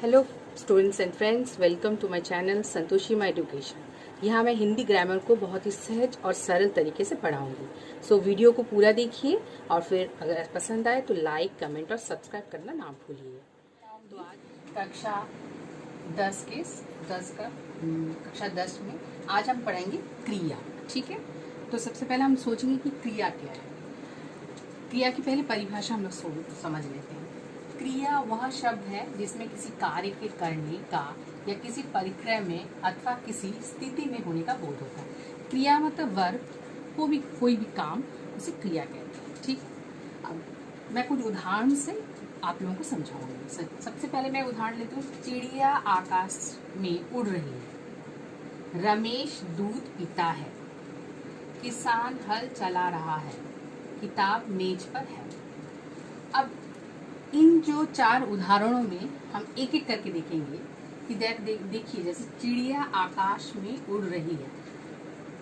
Hello students and friends, welcome to my channel Santoshi my education. यहाँ मैं Hindi grammar को बहुत ही सहज और सरल तरीके से पढ़ाऊंगी। सो वीडियो को पूरा देखिए और फिर अगर पसंद आए तो लाइक, कमेंट और सब्सक्राइब करना ना भूलिए। तो आज कक्षा 10 कक्षा 10 में आज हम पढ़ेंगे क्रिया। ठीक है, तो सबसे पहले हम सोचेंगे कि क्रिया क्या है। क्रिया की पहले परिभाषा हम लोग समझ लेते हैं। क्रिया वह शब्द है जिसमें किसी कार्य के करने का या किसी परिक्रय में अथवा किसी स्थिति में होने का बोध होता है। क्रिया मतलब वर्ब, कोई भी काम, उसे क्रिया कहते हैं। ठीक, अब मैं कुछ उदाहरण से आप लोगों को समझाऊंगी। सबसे पहले मैं उदाहरण लेती हूँ। चिड़िया आकाश में उड़ रही है, रमेश दूध पीता है, किसान हल चला रहा है, किताब मेज पर है। अब इन जो 4 उदाहरणों में हम एक एक करके देखेंगे कि देखिए, जैसे चिड़िया आकाश में उड़ रही है।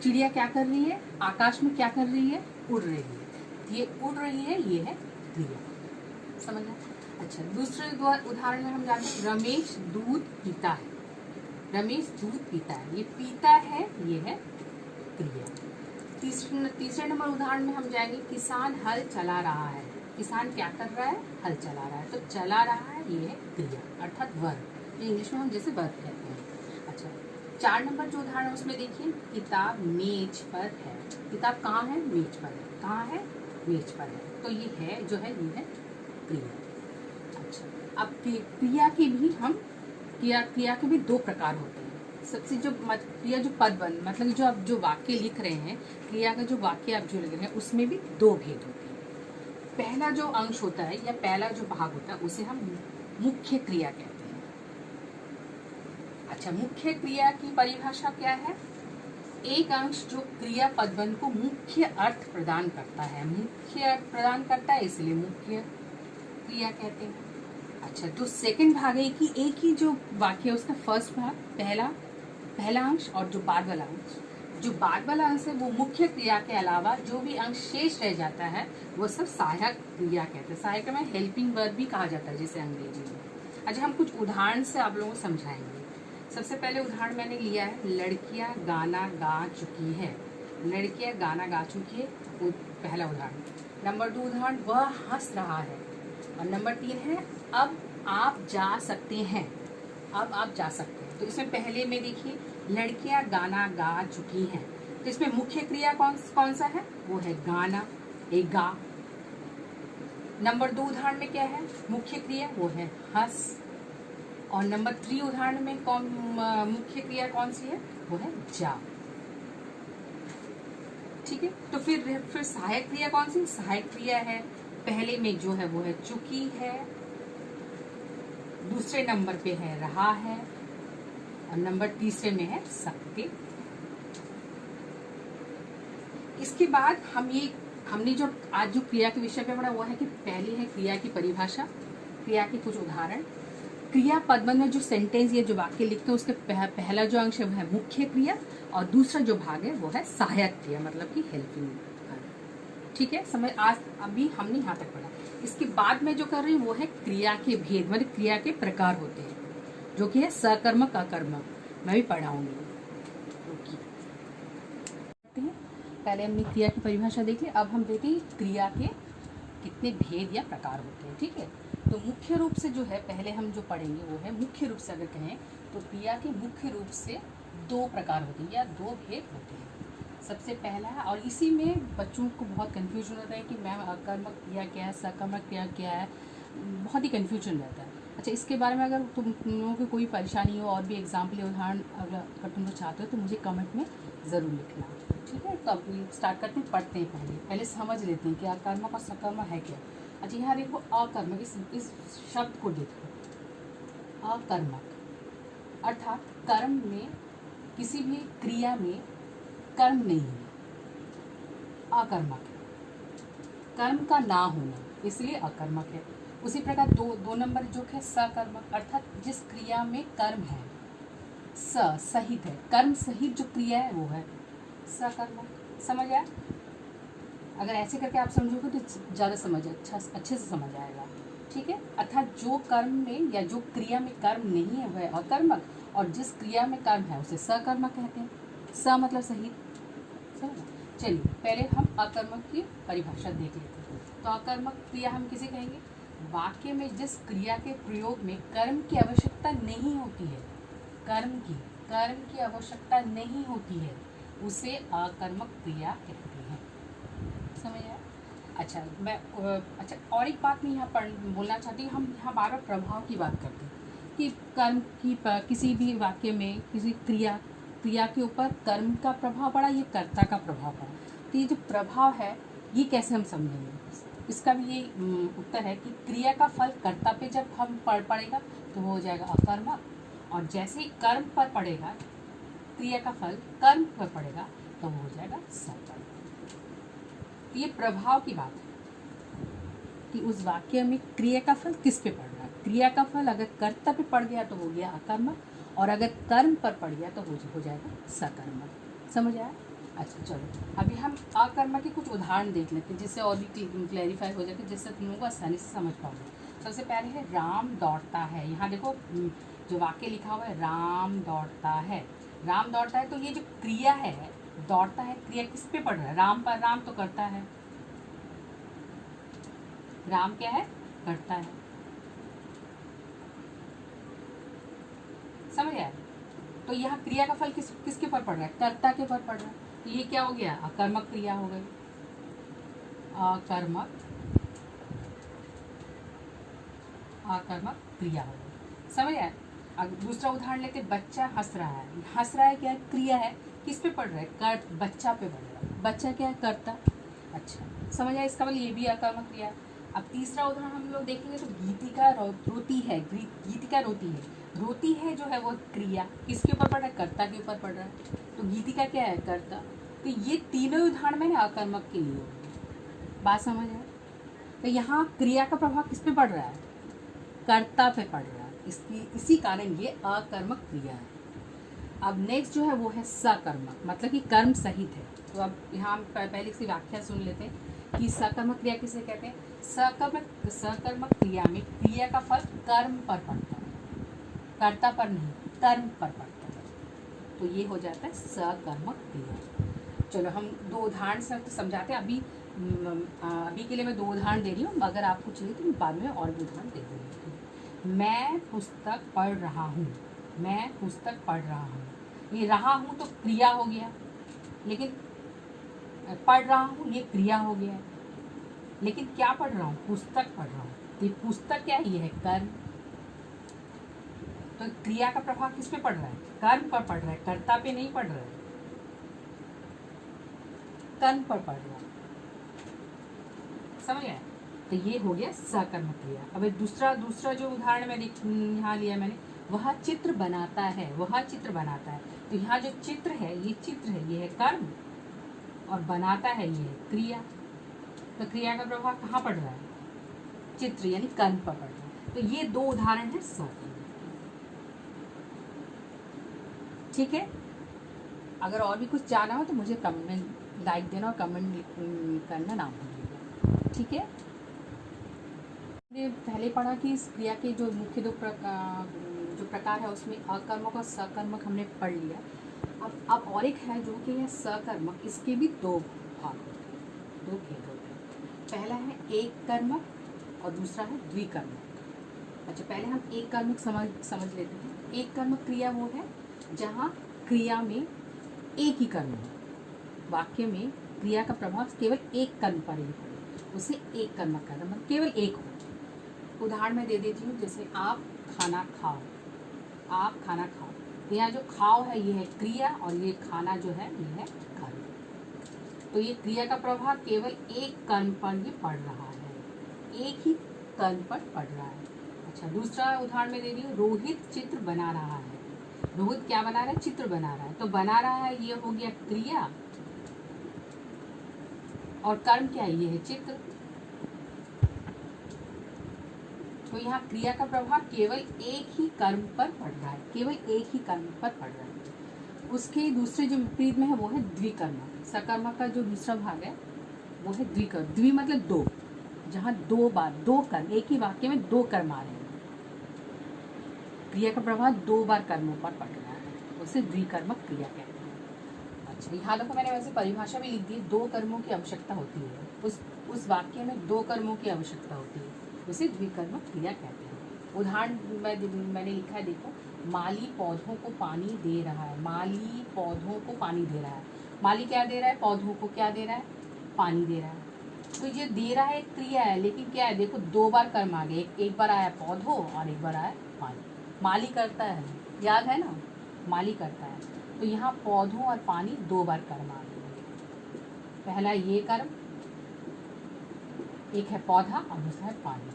चिड़िया क्या कर रही है? आकाश में क्या कर रही है? उड़ रही है। ये उड़ रही है, ये है क्रिया। समझना? अच्छा, दूसरे उदाहरण में हम जानते हैं रमेश दूध पीता है। रमेश दूध पीता है, ये पीता है, ये है क्रिया। तीसरे नंबर उदाहरण में हम जाएंगे किसान हल चला रहा है। किसान क्या कर रहा है? हल चला रहा है। तो चला रहा है, ये है क्रिया अर्थात वर्ब। इंग्लिश में हम जैसे वर्ब कहते हैं। अच्छा, 4 नंबर जो उदाहरण है उसमें देखिए किताब मेज पर है। किताब कहाँ है? मेज पर है। कहाँ है? मेज पर है। तो ये है जो है, ये है क्रिया। अच्छा, अब क्रिया के भी 2 प्रकार होते हैं। सबसे जो क्रिया जो पदबंध मतलब जो आप जो वाक्य लिख रहे हैं, क्रिया का जो वाक्य आप जो लिख रहे हैं उसमें भी 2 भेद होते हैं। पहला जो अंश होता है या पहला जो भाग होता है उसे हम मुख्य क्रिया कहते हैं। अच्छा, मुख्य क्रिया की परिभाषा क्या है? एक अंश जो क्रिया पदबंध को मुख्य अर्थ प्रदान करता है। मुख्य अर्थ प्रदान करता है, इसलिए मुख्य क्रिया कहते हैं। अच्छा, तो सेकंड भाग है कि एक ही जो वाक्य है उसका फर्स्ट भाग पहला अंश और जो बाद वाला अंश, जो बाद वाला अंश है वो मुख्य क्रिया के अलावा जो भी अंश शेष रह जाता है वो सब सहायक क्रिया कहते हैं। सहायक में हेल्पिंग वर्ब भी कहा जाता है जैसे अंग्रेजी में। अच्छा, हम कुछ उदाहरण से आप लोगों को समझाएंगे। सबसे पहले उदाहरण मैंने लिया है, लड़कियां गाना गा चुकी है। लड़कियां गाना गा चुकी है, वो पहला उदाहरण। नंबर 2 उदाहरण, वह हंस रहा है। और नंबर 3 है, अब आप जा सकते हैं। अब आप जा सकते हैं। तो इसमें पहले में देखिए लड़कियां गाना गा चुकी हैं, तो इसमें मुख्य क्रिया कौन सा है? वो है गाना, एक गा। नंबर 2 उदाहरण में क्या है मुख्य क्रिया? वो है हंस। और नंबर 3 उदाहरण में मुख्य क्रिया कौन सी है? वो है जा। ठीक है, तो फिर सहायक क्रिया कौन सी? सहायक क्रिया है पहले में जो है वो है चुकी है, दूसरे नंबर पे है रहा है, और नंबर तीसरे में है सकते। इसके बाद हमने जो आज जो क्रिया के विषय पे पढ़ा वो है कि पहली है क्रिया की परिभाषा, क्रिया के कुछ उदाहरण। क्रिया पदबंध में जो सेंटेंस या जो वाक्य लिखते हैं उसके पहला जो अंश है वो है मुख्य क्रिया और दूसरा जो भाग है वो है सहायक क्रिया मतलब कि हेल्पिंग। ठीक है, समझ? आज अभी हमने यहाँ तक पढ़ा। इसके बाद में जो कर रही हूँ वो है क्रिया के भेद, मतलब क्रिया के प्रकार होते हैं जो कि है सकर्मक, अकर्मक। मैं भी पढ़ाऊंगी। पहले हमने क्रिया की परिभाषा देखी, अब हम देखते हैं क्रिया के कितने भेद या प्रकार होते हैं। ठीक है, तो मुख्य रूप से जो है पहले हम जो पढ़ेंगे वो है मुख्य रूप से अगर कहें तो क्रिया के मुख्य रूप से 2 प्रकार होते हैं या 2 भेद होते हैं। सबसे पहला है, और इसी में बच्चों को बहुत कन्फ्यूजन होता है कि मैम अकर्मक क्रिया क्या है, सकर्मक क्रिया क्या है, बहुत ही कन्फ्यूजन रहता है। अच्छा, इसके बारे में अगर तुम लोगों की कोई परेशानी हो और भी एग्जाम्पल या उदाहरण अगर तुम लोग चाहते हो तो मुझे कमेंट में ज़रूर लिखना। ठीक है, तो अभी स्टार्ट करते हैं, पढ़ते हैं। पहले समझ लेते हैं कि अकर्मक और सकर्मक है क्या। अच्छा, यहाँ देखो अकर्मक, इस शब्द को देखो। अकर्मक अर्थात कर्म में, किसी भी क्रिया में कर्म नहीं है, अकर्मक है। कर्म का ना होना इसलिए अकर्मक है। उसी प्रकार दो नंबर जो है सकर्मक अर्थात जिस क्रिया में कर्म है, सहित है, कर्म सहित जो क्रिया है वो है सकर्मक। समझ आया? अगर ऐसे करके आप समझोगे तो ज़्यादा अच्छे से समझ आएगा। ठीक है, अर्थात जो कर्म में या जो क्रिया में कर्म नहीं है वह अकर्मक, और जिस क्रिया में कर्म है उसे सकर्मक कहते हैं। स मतलब सही। चलिए पहले हम अकर्मक की परिभाषा देख लेते हैं। तो अकर्मक क्रिया हम किसे कहेंगे? वाक्य में जिस क्रिया के प्रयोग में कर्म की आवश्यकता नहीं होती है, कर्म की आवश्यकता नहीं होती है, उसे अकर्मक क्रिया कहते हैं। समझ आया? अच्छा और एक बात मैं यहाँ बोलना चाहती हूँ। हम यहाँ बार बार प्रभाव की बात करते हैं कि कर्म की किसी भी वाक्य में किसी क्रिया के ऊपर कर्म का प्रभाव पड़ा, ये कर्ता का प्रभाव पड़ा। तो ये जो प्रभाव है ये कैसे हम समझेंगे? इसका भी ये उत्तर है कि क्रिया का फल कर्ता पे जब हम पड़ेगा तो वो हो जाएगा अकर्मक, और जैसे ही कर्म पर पड़ेगा, क्रिया का फल कर्म पर पड़ेगा तो वो हो जाएगा सकर्मक। ये प्रभाव की बात है कि उस वाक्य में क्रिया का फल किस पे पड़ रहा है। क्रिया का फल अगर कर्ता पे पड़ गया तो हो गया अकर्मक, और अगर कर्म पर पड़ गया तो हो जाएगा सकर्मक। समझ आया? अच्छा चलो अभी हम अकर्मक के कुछ उदाहरण देख लेते हैं जिससे और भी क्लैरिफाई हो जाएगा, जिससे तुम लोगों को आसानी से समझ पाओगे। सबसे पहले है राम दौड़ता है। यहाँ देखो जो वाक्य लिखा हुआ है राम दौड़ता है। राम दौड़ता है तो ये जो क्रिया है दौड़ता है, क्रिया किस पे पड़ रहा है? राम पर। राम तो करता है, राम क्या है? करता है। समझ आया? तो यहाँ क्रिया का फल किसके पर पड़ रहा है? कर्ता के पर पड़ रहा है। तो ये क्या हो गया? अकर्मक क्रिया हो गई। अकर्मक क्रिया हो गई। समझ आया? अब दूसरा उदाहरण लेते, बच्चा हंस रहा है। हंस रहा है क्या है? क्रिया है, किस पे पड़ रहा है? बच्चा पे पड़ रहा है। बच्चा क्या है? कर्ता। अच्छा समझ आया? इसका मतलब ये भी अकर्मक क्रिया है। अब तीसरा उदाहरण हम लोग देखेंगे तो गीतिका रोती है। गीतिका रोती है। रोती है जो है वो क्रिया किसके ऊपर पड़ रहा है? कर्ता के ऊपर पड़ रहा है। तो गीतिका क्या है? कर्ता। तो ये तीनों उदाहरण में अकर्मक के लिए बात समझ आए? तो यहाँ क्रिया का प्रभाव किस पे पड़ रहा है? कर्ता पे पड़ रहा है। इसी कारण ये अकर्मक क्रिया है। अब नेक्स्ट जो है वो है सकर्मक, मतलब कि कर्म सहित है। तो अब यहाँ हम पहले इसकी व्याख्या सुन लेते हैं कि सकर्मक क्रिया किसे कहते हैं। सकर्मक क्रिया में क्रिया का फल कर्म पर पड़ता है, कर्ता पर नहीं, कर्म पर पड़ता है। तो ये हो जाता है सकर्मक क्रिया। चलो हम दो उदाहरण से समझाते हैं। अभी के लिए मैं दो उदाहरण दे रही हूँ, अगर आपको चाहिए तो मैं बाद में और भी उदाहरण दे दूँगी। मैं पुस्तक पढ़ रहा हूँ। मैं पुस्तक पढ़ रहा हूँ, ये रहा हूँ तो क्रिया हो गया, लेकिन पढ़ रहा हूँ ये क्रिया हो गया, लेकिन क्या पढ़ रहा हूँ? पुस्तक पढ़ रहा हूँ। तो ये पुस्तक क्या है? ये है कर्म। तो क्रिया का प्रभाव किस पे पड़ रहा है? कर्म पर पड़ रहा है, कर्ता पे नहीं पड़ रहा है, कर्म पर पड़ रहा है। समझ आया? तो ये हो गया सकर्मक क्रिया। अब दूसरा जो उदाहरण मैं यहाँ लिया मैंने, वह चित्र बनाता है। वह चित्र बनाता है। तो यहाँ जो चित्र है ये है कर्म, और बनाता है ये है क्रिया। तो क्रिया का प्रभाव कहाँ पड़ रहा है? चित्र यानी कर्म पर पड़ रहा है। तो ये दो उदाहरण है सकर्मक। ठीक है? अगर और भी कुछ जाना हो तो मुझे कमेंट लाइक देना और कमेंट करना ना भूलिएगा। ठीक है? हमने पहले पढ़ा कि इस क्रिया के जो मुख्य दो प्रकार है उसमें अकर्मक और सकर्मक हमने पढ़ लिया। अब और एक है जो कि है सकर्मक। इसके भी दो भाग होते हैं, दो भेद होते हैं। पहला है एक कर्मक और दूसरा है द्विकर्मक। अच्छा पहले हम एक कर्मक समझ लेते हैं। एक कर्मक क्रिया वो है जहाँ क्रिया में एक ही कर्म हो, वाक्य में क्रिया का प्रभाव केवल एक कर्म पर ही पड़े, उसे एक कर्मक कहते हैं, मतलब केवल एक हो। उदाहरण मैं दे देती हूँ, जैसे आप खाना खाओ। आप खाना खाओ, तो यहाँ जो खाओ है ये है क्रिया, और ये खाना जो है ये है कर्म। तो ये क्रिया का प्रभाव केवल एक कर्म पर ही पड़ रहा है, एक ही कर्म पर पड़ रहा है। अच्छा दूसरा उदाहरण मैं दे रही हूँ, रोहित चित्र बना रहा है। रोहित क्या बना रहा है? चित्र बना रहा है। तो बना रहा है ये हो गया क्रिया, और कर्म क्या है? ये है चित्र। तो यहाँ क्रिया का प्रभाव केवल एक ही कर्म पर पड़ रहा है, केवल एक ही कर्म पर पड़ रहा है। उसके दूसरे जो विपरीत में है वो है द्विकर्मक। सकर्मक का जो दूसरा भाग है वो है द्विकर्म। द्वि मतलब दो, जहाँ दो बार दो कर्म, एक ही वाक्य में दो कर्म आ रहे हैं, क्रिया का प्रभाव दो बार कर्मों पर पड़ रहा है, उसे द्विकर्मक क्रिया कहते हैं। अच्छा, यहाँ देखो मैंने वैसे परिभाषा भी लिख दी, दो कर्मों की आवश्यकता होती है, उस वाक्य में दो कर्मों की आवश्यकता होती है, उसे द्विकर्मक क्रिया कहते हैं। उदाहरण मैंने लिखा है, देखो, माली पौधों को पानी दे रहा है, माली पौधों को पानी दे रहा है। माली क्या दे रहा है? पौधों को क्या दे रहा है? पानी दे रहा है। तो ये दे रहा है एक क्रिया है, लेकिन क्या है, देखो दो बार कर्म आ गए, एक बार आया पौधों और एक बार आया पानी। माली करता है, याद है ना, माली करता है। तो यहाँ पौधों और पानी दो बार कर्म आ गए, पहला ये कर्म, एक है पौधा और दूसरा है पानी।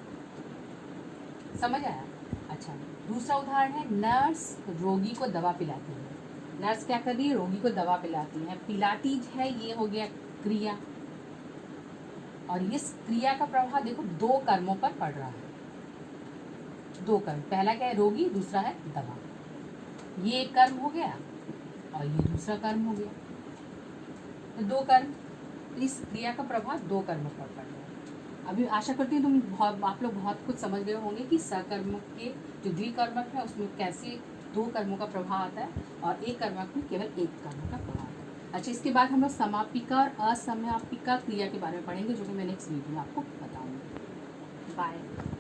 समझ आया? अच्छा, दूसरा उदाहरण है, नर्स रोगी को दवा पिलाती है। नर्स क्या कर रही है? रोगी को दवा पिलाती है। पिलाती है, ये हो गया क्रिया, और इस क्रिया का प्रभाव देखो दो कर्मों पर पड़ रहा है, दो कर्म, पहला क्या है? रोगी, दूसरा है दवा। ये एक कर्म हो गया और ये दूसरा कर्म हो गया, तो दो कर्म, इस क्रिया का प्रभाव दो कर्मों पर पड़ रहा है। अभी आशा करती हूँ आप लोग बहुत कुछ समझ गए होंगे कि सकर्मक के जो द्विकर्मक है उसमें कैसे दो कर्मों का प्रभाव आता है और एक कर्मक में केवल एक कर्म का प्रभाव आता है। अच्छा, इसके बाद हम लोग समापिका और असमापिका क्रिया के बारे में पढ़ेंगे, जो कि मैं नेक्स्ट वीडियो में आपको बताऊँगी। बाय।